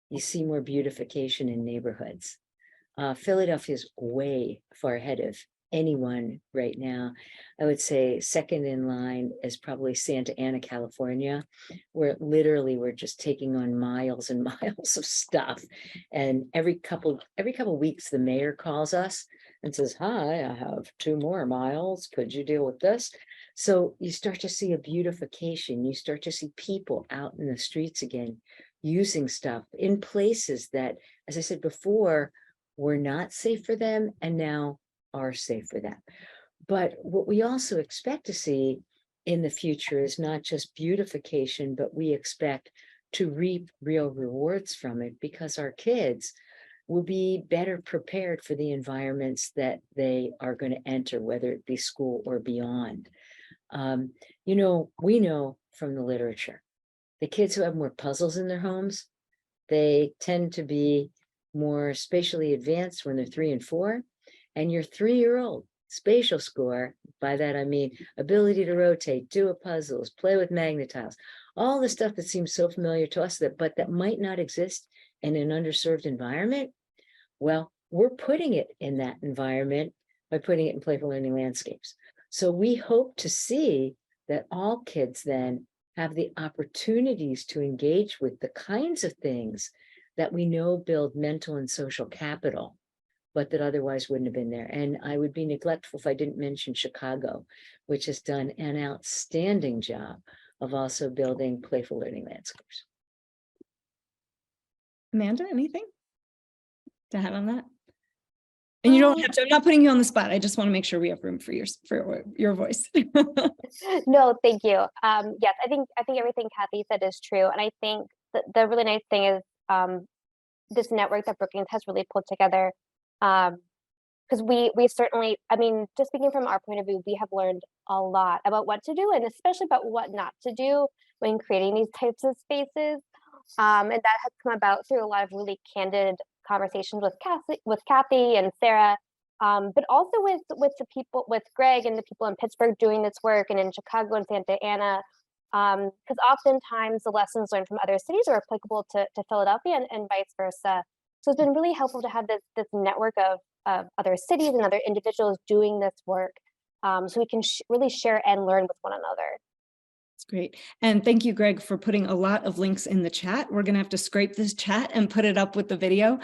S2: you see more beautification in neighborhoods. Philadelphia is way far ahead of anyone right now. I would say second in line is probably Santa Ana, California, where literally we're just taking on miles and miles of stuff. And every couple weeks, the mayor calls us and says, "Hi, I have 2 more miles. Could you deal with this?" So you start to see a beautification. You start to see people out in the streets again, using stuff in places that, as I said before, were not safe for them and now are safe for them. But what we also expect to see in the future is not just beautification, but we expect to reap real rewards from it, because our kids will be better prepared for the environments that they are going to enter, whether it be school or beyond. We know from the literature, the kids who have more puzzles in their homes, they tend to be more spatially advanced when they're 3 and 4, and your 3-year-old spatial score, by that I mean ability to rotate, do a puzzles, play with magnetiles, all the stuff that seems so familiar to us, but that might not exist in an underserved environment. Well, we're putting it in that environment by putting it in playful learning landscapes. So we hope to see that all kids then have the opportunities to engage with the kinds of things that we know build mental and social capital, but that otherwise wouldn't have been there. And I would be neglectful if I didn't mention Chicago, which has done an outstanding job of also building playful learning landscapes.
S1: Amanda, anything to add on that? And you don't have to, I'm not putting you on the spot. I just want to make sure we have room for your voice.
S3: No, thank you. Yes, I think everything Kathy said is true. And I think the really nice thing is this network that Brookings has really pulled together, because we certainly, I mean, just speaking from our point of view, we have learned a lot about what to do, and especially about what not to do when creating these types of spaces. And that has come about through a lot of really candid conversations with Kathy and Sarah, but also with the people, with Greg and the people in Pittsburgh doing this work, and in Chicago and Santa Ana, because oftentimes the lessons learned from other cities are applicable to Philadelphia and vice versa. So it's been really helpful to have this network of other cities and other individuals doing this work, so we can really share and learn with one another.
S1: That's great. And thank you, Greg, for putting a lot of links in the chat. We're going to have to scrape this chat and put it up with the video.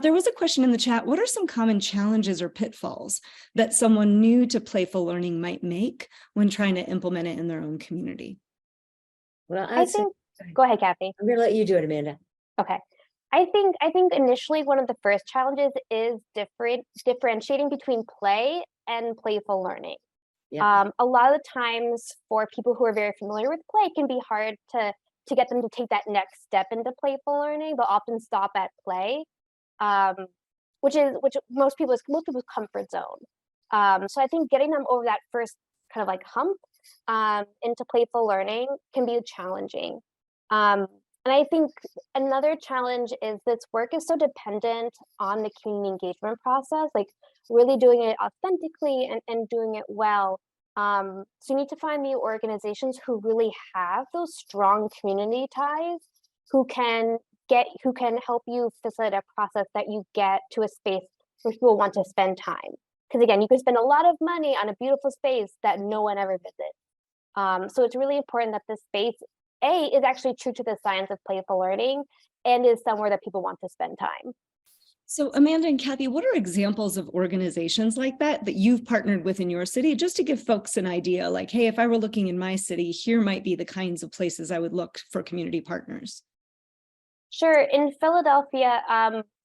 S1: There was a question in the chat. What are some common challenges or pitfalls that someone new to playful learning might make when trying to implement it in their own community?
S2: Well,
S3: I think, go ahead, Kathy.
S2: I'm going to let you do it, Amanda.
S3: Okay. I think initially one of the first challenges is differentiating between play and playful learning.
S2: Yeah.
S3: A lot of the times for people who are very familiar with play, it can be hard to get them to take that next step into playful learning. They'll often stop at play, which most people's comfort zone. So I think getting them over that first kind of like hump into playful learning can be challenging. And I think another challenge is this work is so dependent on the community engagement process, like really doing it authentically and doing it well. So you need to find the organizations who really have those strong community ties, who can help you facilitate a process that you get to a space where people want to spend time. Because again, you can spend a lot of money on a beautiful space that no one ever visits. So it's really important that this space, is actually true to the science of playful learning and is somewhere that people want to spend time.
S1: So Amanda and Kathy, what are examples of organizations like that you've partnered with in your city, just to give folks an idea, like, hey, if I were looking in my city, here might be the kinds of places I would look for community partners?
S3: Sure. In Philadelphia,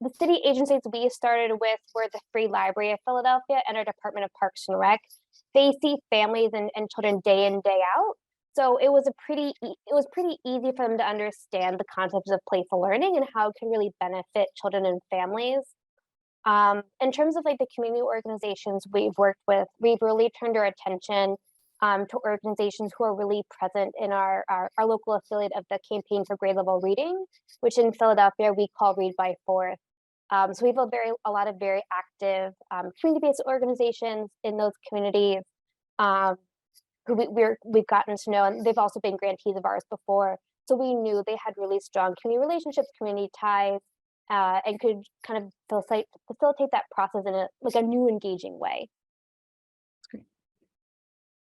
S3: the city agencies we started with were the Free Library of Philadelphia and our Department of Parks and Rec. they see families and children day in, day out. So it was pretty easy for them to understand the concepts of playful learning and how it can really benefit children and families. In terms of like the community organizations we've worked with, we've really turned our attention to organizations who are really present in our local affiliate of the Campaign for Grade Level Reading, which in Philadelphia we call Read by Fourth. So we have a lot of very active community-based organizations in those communities who we've gotten to know, and they've also been grantees of ours before. So we knew they had really strong community relationships, community ties, and could kind of facilitate that process in a new engaging way.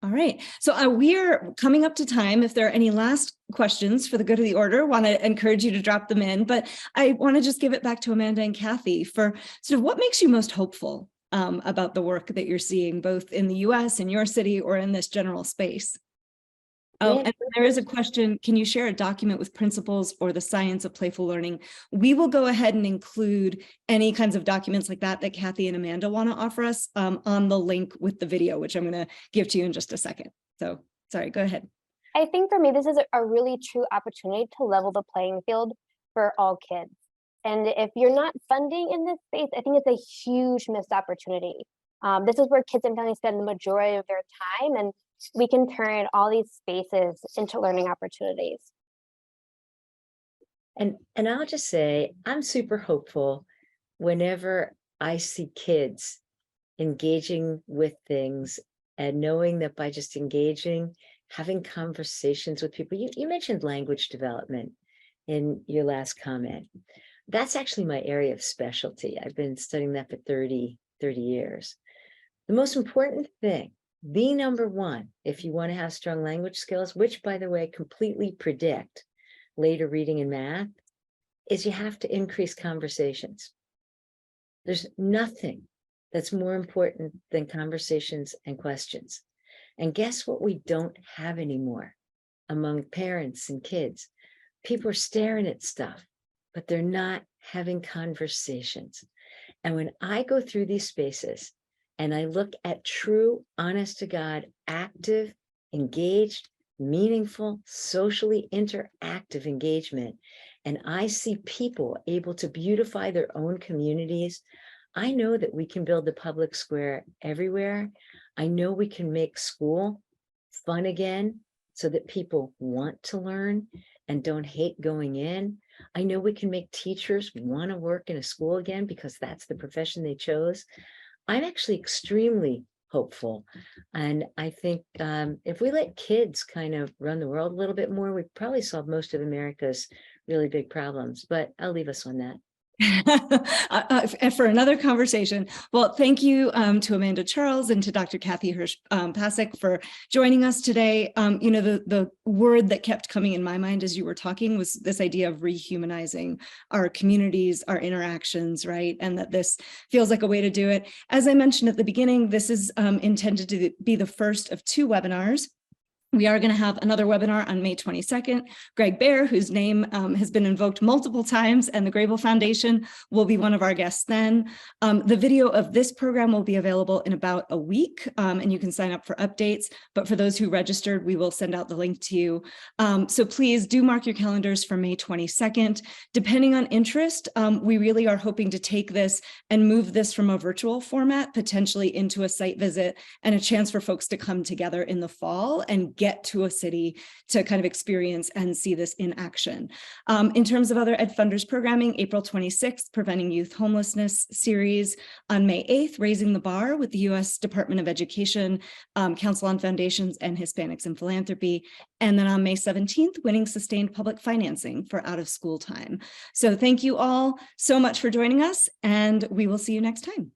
S1: All right. So we're coming up to time. If there are any last questions for the good of the order, want to encourage you to drop them in. But I want to just give it back to Amanda and Kathy for sort of what makes you most hopeful about the work that you're seeing, both in the US, in your city, or in this general space. Oh, and there is a question, can you share a document with principles or the science of playful learning? We will go ahead and include any kinds of documents like that Kathy and Amanda want to offer us on the link with the video, which I'm going to give to you in just a second. So sorry, go ahead.
S3: I think for me, this is a really true opportunity to level the playing field for all kids. And if you're not funding in this space, I think it's a huge missed opportunity. This is where kids and families spend the majority of their time, and we can turn all these spaces into learning opportunities.
S2: And I'll just say, I'm super hopeful whenever I see kids engaging with things and knowing that by just engaging, having conversations with people, you mentioned language development in your last comment. That's actually my area of specialty. I've been studying that for 30 years. The most important thing, the number one, if you want to have strong language skills, which by the way, completely predict later reading and math, is you have to increase conversations. There's nothing that's more important than conversations and questions. And guess what we don't have anymore among parents and kids? People are staring at stuff, but they're not having conversations. And when I go through these spaces and I look at true, honest to God, active, engaged, meaningful, socially interactive engagement, and I see people able to beautify their own communities, I know that we can build the public square everywhere. I know we can make school fun again so that people want to learn and don't hate going in. I know we can make teachers want to work in a school again because that's the profession they chose. I'm actually extremely hopeful. And I think if we let kids kind of run the world a little bit more, we probably solve most of America's really big problems, but I'll leave us on that.
S1: For another conversation. Well, thank you to Amanda Charles and to Dr. Kathy Hirsch-Pasek for joining us today. You know, the word that kept coming in my mind as you were talking was this idea of rehumanizing our communities, our interactions, right? And that this feels like a way to do it. As I mentioned at the beginning, this is intended to be the first of 2 webinars. We are going to have another webinar on May 22nd. Greg Baer, whose name has been invoked multiple times, and the Grable Foundation will be one of our guests then. The video of this program will be available in about a week, and you can sign up for updates. But for those who registered, we will send out the link to you. So please do mark your calendars for May 22nd. Depending on interest, we really are hoping to take this and move this from a virtual format, potentially into a site visit, and a chance for folks to come together in the fall and get to a city to kind of experience and see this in action. In terms of other Ed Funders programming, April 26th, Preventing Youth Homelessness series. On May 8th, Raising the Bar with the U.S. Department of Education, Council on Foundations and Hispanics in Philanthropy. And then on May 17th, Winning Sustained Public Financing for Out of School Time. So thank you all so much for joining us, and we will see you next time.